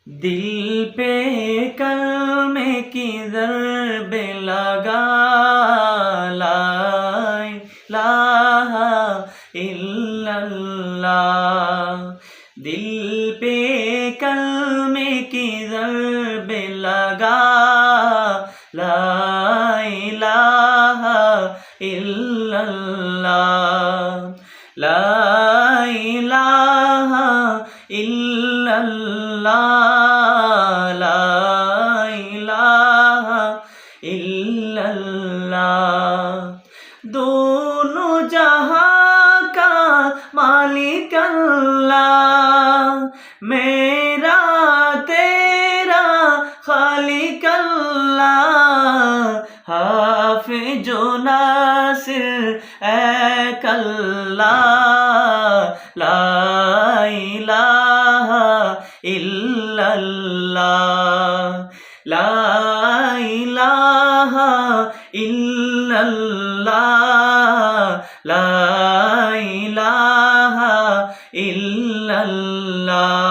दिल पे कलमे की ज़रबे लगा, ला इलाहा इल्लल्लाह। दिल पे कलमे की ज़रबे लगा, ला इलाहा इल्लल्लाह, ला इलाहा इल्लल्लाह, ला इलाहा इल्लल्लाह। दोनों जहां का मालिक अल्लाह, मेरा तेरा खालिक अल्लाह। हाफिज़ो नासिर ऐक अल्लाह, ला इलाहा इल्लल्लाह, ला इलाहा इल्लल्लाह, ला इलाहा इल्लल्लाह।